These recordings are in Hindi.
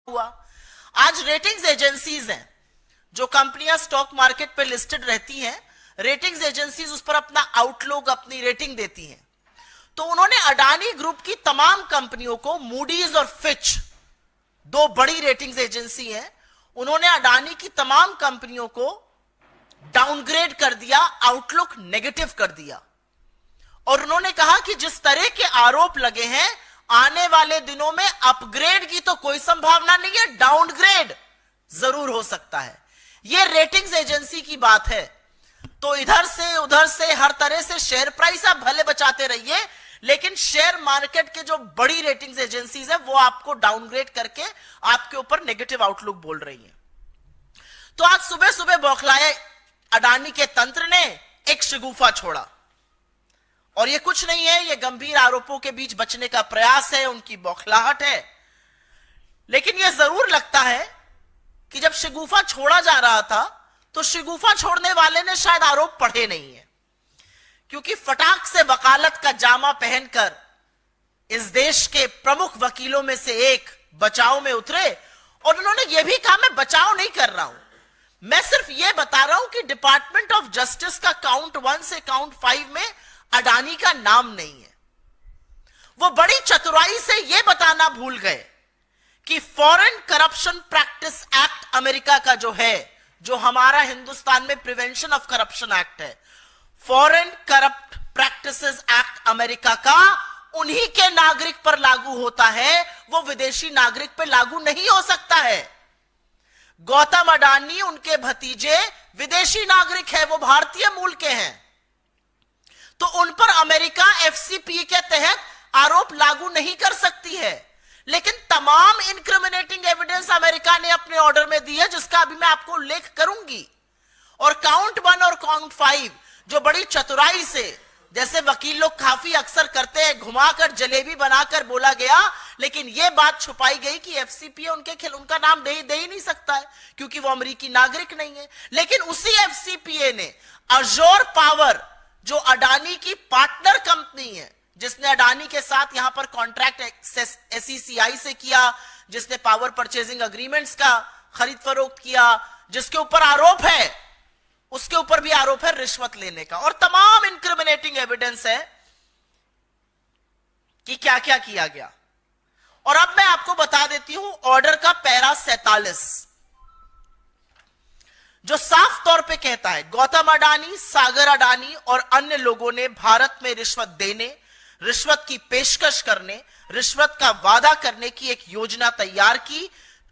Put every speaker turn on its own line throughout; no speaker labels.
हुआ। आज रेटिंग्स एजेंसीज हैं, जो कंपनियां स्टॉक मार्केट पे लिस्टेड रहती हैं, रेटिंग्स एजेंसीज उस पर अपना आउटलुक, अपनी रेटिंग देती हैं। तो उन्होंने अडानी ग्रुप की तमाम कंपनियों को, मूडीज और फिच, दो बड़ी रेटिंग्स एजेंसी हैं, उन्होंने अडानी की तमाम कंपनियों को डाउनग्रेड कर दिया, आउटलुक नेगेटिव कर दिया। और उन्होंने कहा कि जिस तरह के आरोप लगे हैं, आने वाले दिनों में अपग्रेड की तो कोई संभावना नहीं है, डाउनग्रेड जरूर हो सकता है। यह रेटिंग्स एजेंसी की बात है। तो इधर से उधर से हर तरह से शेयर प्राइस आप भले बचाते रहिए, लेकिन शेयर मार्केट के जो बड़ी रेटिंग्स एजेंसीज है वो आपको डाउनग्रेड करके आपके ऊपर नेगेटिव आउटलुक बोल रही है। तो आज सुबह सुबह बौखलाए अडानी के तंत्र ने एक शगुफा छोड़ा, और ये कुछ नहीं है, ये गंभीर आरोपों के बीच बचने का प्रयास है, उनकी बौखलाहट है। लेकिन यह जरूर लगता है कि जब शगुफा छोड़ा जा रहा था तो शगुफा छोड़ने वाले ने शायद आरोप पढ़े नहीं है, क्योंकि फटाक से वकालत का जामा पहनकर इस देश के प्रमुख वकीलों में से एक बचाव में उतरे, और उन्होंने यह भी कहा मैं बचाव नहीं कर रहा हूं, मैं सिर्फ यह बता रहा हूं कि डिपार्टमेंट ऑफ जस्टिस का काउंट 1 से काउंट 5 में अडानी का नाम नहीं है। वो बड़ी चतुराई से यह बताना भूल गए कि foreign corruption practice act America का जो है, जो हमारा हिंदुस्तान में प्रिवेंशन ऑफ करप्शन एक्ट है, foreign corrupt practices act America का उन्हीं के नागरिक पर लागू होता है, वो विदेशी नागरिक पर लागू नहीं हो सकता है। गौतम अडानी, उनके भतीजे विदेशी नागरिक है, वो भारतीय मूल के हैं, तो उन पर अमेरिका एफसीपीए के तहत आरोप लागू नहीं कर सकती है। लेकिन तमाम इनक्रिमिनेटिंग एविडेंस अमेरिका ने अपने ऑर्डर में दी है, जिसका अभी मैं आपको उल्लेख करूंगी। और काउंट 1 और काउंट 5 जो बड़ी चतुराई से, जैसे वकील लोग काफी अक्सर करते हैं, घुमाकर जलेबी बनाकर बोला गया, लेकिन यह बात छुपाई गई कि एफसीपीए उनका नाम दे ही नहीं सकता है, क्योंकि वो अमेरिकी नागरिक नहीं है। लेकिन उसी एफसीपीए ने अजोर पावर, जो अडानी की पार्टनर कंपनी है, जिसने अडानी के साथ यहां पर कॉन्ट्रैक्ट एसईसीआई से किया, जिसने पावर परचेजिंग एग्रीमेंट्स का खरीद फरोख्त किया, जिसके ऊपर आरोप है, उसके ऊपर भी आरोप है रिश्वत लेने का, और तमाम इनक्रिमिनेटिंग एविडेंस है कि क्या क्या किया गया। और अब मैं आपको बता देती हूं ऑर्डर का पैरा 47, जो साफ तौर पे कहता है गौतम अडानी, सागर अडानी और अन्य लोगों ने भारत में रिश्वत देने, रिश्वत की पेशकश करने, रिश्वत का वादा करने की एक योजना तैयार की,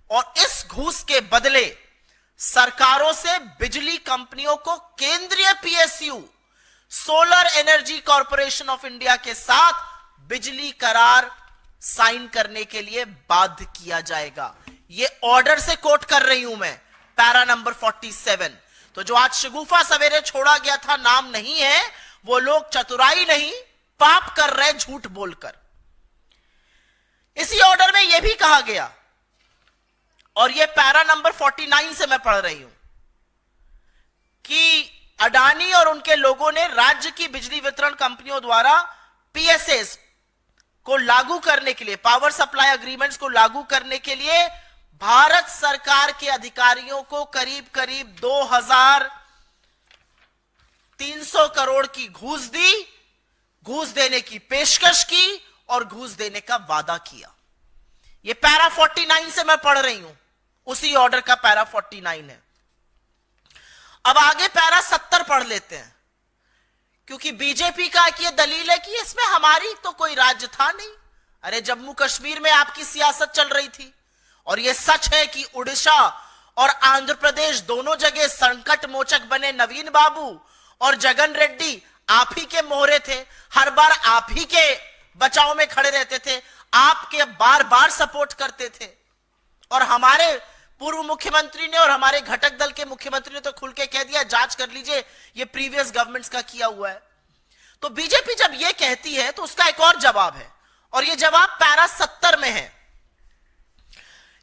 और इस घूस के बदले सरकारों से बिजली कंपनियों को केंद्रीय PSU, solar energy corporation of India के साथ बिजली करार साइन करने के लिए बाध्य किया जाएगा। यह ऑर्डर से कोट कर रही हूं मैं, पैरा नंबर 47। तो जो आज शगुफा सवेरे छोड़ा गया था, नाम नहीं है, वो लोग चतुराई नहीं, पाप कर रहे झूठ बोलकर। इसी ऑर्डर में यह भी कहा गया, और यह पैरा नंबर 49 से मैं पढ़ रही हूं, कि अडानी और उनके लोगों ने राज्य की बिजली वितरण कंपनियों द्वारा पीएसएस को लागू करने के लिए, पावर सप्लाई एग्रीमेंट्स को लागू करने के लिए भारत सरकार के अधिकारियों को करीब करीब 2300 करोड़ की घूस दी, घूस देने की पेशकश की और घूस देने का वादा किया। यह पैरा 49 से मैं पढ़ रही हूं, उसी ऑर्डर का पैरा 49 है। अब आगे पैरा 70 पढ़ लेते हैं, क्योंकि बीजेपी का यह दलील है कि इसमें हमारी तो कोई राज्य था नहीं। अरे जम्मू कश्मीर में आपकी सियासत चल रही थी, और यह सच है कि उड़ीसा और आंध्र प्रदेश दोनों जगह संकट मोचक बने नवीन बाबू और जगन रेड्डी आप ही के मोहरे थे, हर बार आप ही के बचाव में खड़े रहते थे, आपके बार बार सपोर्ट करते थे। और हमारे पूर्व मुख्यमंत्री ने और हमारे घटक दल के मुख्यमंत्री ने तो खुल के कह दिया, जांच कर लीजिए, ये प्रीवियस गवर्नमेंट्स का किया हुआ है। तो बीजेपी जब ये कहती है तो उसका एक और जवाब है, और ये जवाब पैरा 70 में है,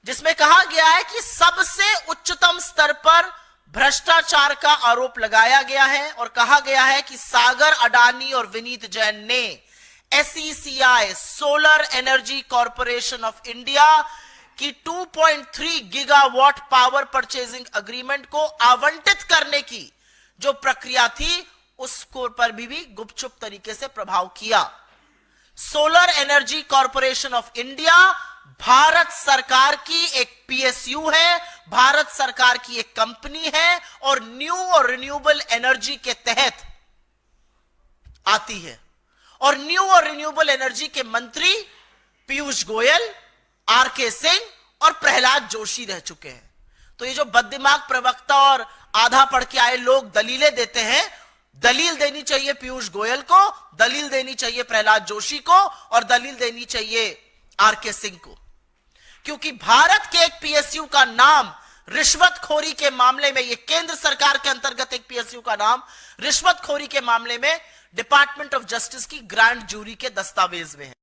जिसमें कहा गया है कि सबसे उच्चतम स्तर पर भ्रष्टाचार का आरोप लगाया गया है, और कहा गया है कि सागर अडानी और विनीत जैन ने SECI, solar energy corporation of India कि 2.3 गीगावाट पावर परचेजिंग एग्रीमेंट को आवंटित करने की जो प्रक्रिया थी उसको पर भी गुपचुप तरीके से प्रभाव किया। Solar energy corporation of India Bharat सरकार की एक पीएसयू है, भारत सरकार की एक कंपनी है और न्यू और रिन्यूएबल एनर्जी के तहत आती है। और न्यू और रिन्यूएबल एनर्जी के मंत्री पीयूष गोयल, आरके सिंह और प्रहलाद जोशी रह चुके हैं। तो ये जो बददिमाग प्रवक्ता और आधा पढ़ के आए लोग दलीलें देते हैं, दलील देनी चाहिए पीयूष गोयल को, दलील देनी चाहिए प्रहलाद जोशी को और दलील देनी चाहिए आरके सिंह को, क्योंकि भारत के एक पीएसयू का नाम रिश्वतखोरी के मामले में, ये केंद्र सरकार के अंतर्गत एक पीएसयू का नाम रिश्वतखोरी के मामले में डिपार्टमेंट ऑफ जस्टिस की ग्रैंड जूरी के दस्तावेज में है।